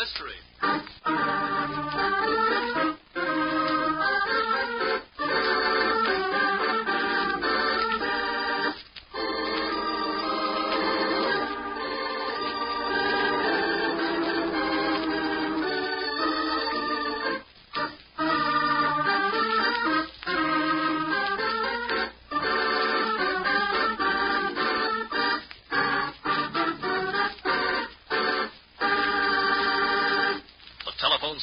mystery.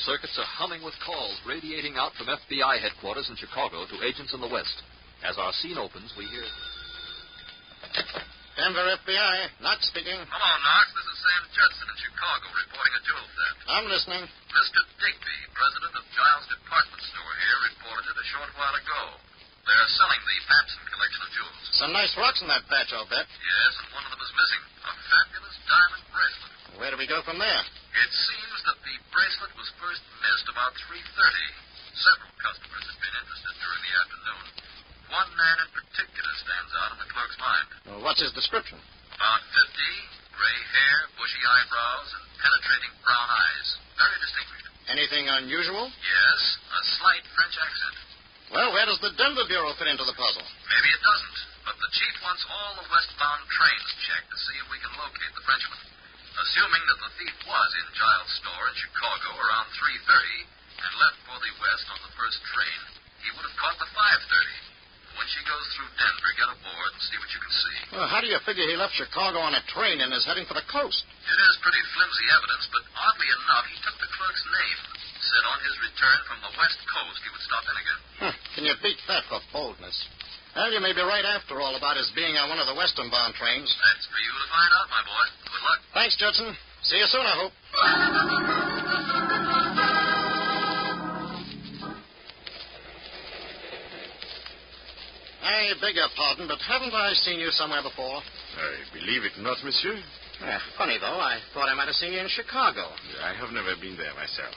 Circuits are humming with calls radiating out from FBI headquarters in Chicago to agents in the West. As our scene opens, we hear... Denver FBI, Knox speaking. Hello, Knox. This is Sam Judson in Chicago reporting a jewel theft. I'm listening. Mr. Digby, president of Giles Department Store here, reported it a short while ago. They're selling the Papson collection of jewels. Some nice rocks in that batch, I'll bet. Yes, and one of them is missing. A fabulous diamond bracelet. Where do we go from there? It seems that the bracelet was first missed about 3:30. Several customers have been interested during the afternoon. One man in particular stands out in the clerk's mind. Well, what's his description? About 50, gray hair, bushy eyebrows, and penetrating brown eyes. Very distinguished. Anything unusual? Yes, a slight French accent. Well, where does the Denver Bureau fit into the puzzle? Maybe it doesn't, but the chief wants all the westbound trains checked to see if we can locate the Frenchman. Assuming that the thief was in Giles' store in Chicago around 3:30 and left for the west on the first train, he would have caught the 5:30. When she goes through Denver, get aboard and see what you can see. Well, how do you figure he left Chicago on a train and is heading for the coast? It is pretty flimsy evidence, but oddly enough, he took the clerk's name. Said on his return from the west coast he would stop in again. Can you beat that for boldness? Well, you may be right after all about his being on one of the western-bound trains. That's for you to find out, my boy. Good luck. Thanks, Judson. See you soon, I hope. I beg your pardon, but haven't I seen you somewhere before? I believe it not, monsieur. Funny, though. I thought I might have seen you in Chicago. I have never been there myself.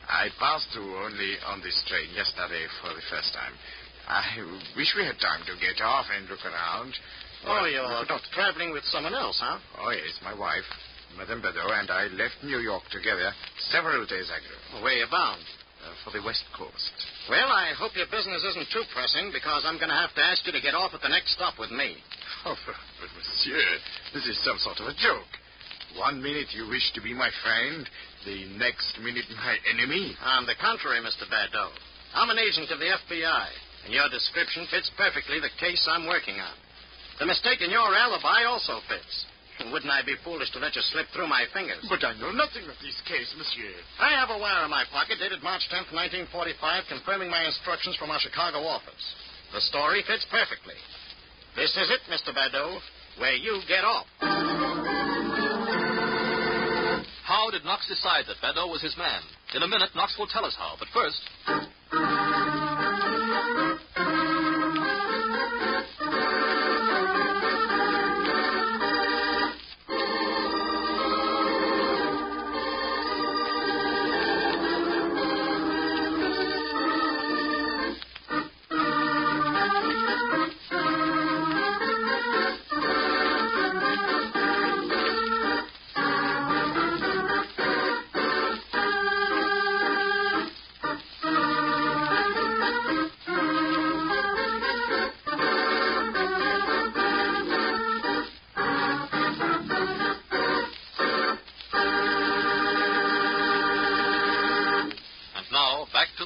I passed through only on this train yesterday for the first time. I wish we had time to get off and look around. Oh, you're traveling with someone else, huh? Oh, yes, my wife, Madame Bedeau, and I left New York together several days ago. Where you bound? For the West Coast. Well, I hope your business isn't too pressing, because I'm going to have to ask you to get off at the next stop with me. Oh, but monsieur, this is some sort of a joke. 1 minute you wish to be my friend, the next minute my enemy. On the contrary, Mr. Badeau. I'm an agent of the FBI, and your description fits perfectly the case I'm working on. The mistake in your alibi also fits. Wouldn't I be foolish to let you slip through my fingers? But I know nothing of this case, monsieur. I have a wire in my pocket dated March 10th, 1945, confirming my instructions from our Chicago office. The story fits perfectly. This is it, Mr. Badeau, where you get off. How did Knox decide that Badeau was his man? In a minute, Knox will tell us how, but first...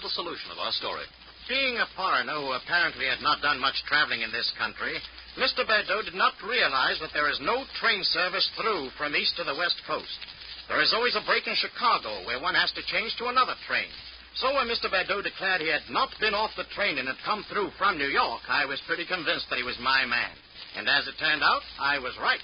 solution of our story. Being a foreigner who apparently had not done much traveling in this country, Mr. Badeau did not realize that there is no train service through from east to the west coast. There is always a break in Chicago where one has to change to another train. So when Mr. Badeau declared he had not been off the train and had come through from New York, I was pretty convinced that he was my man. And as it turned out, I was right.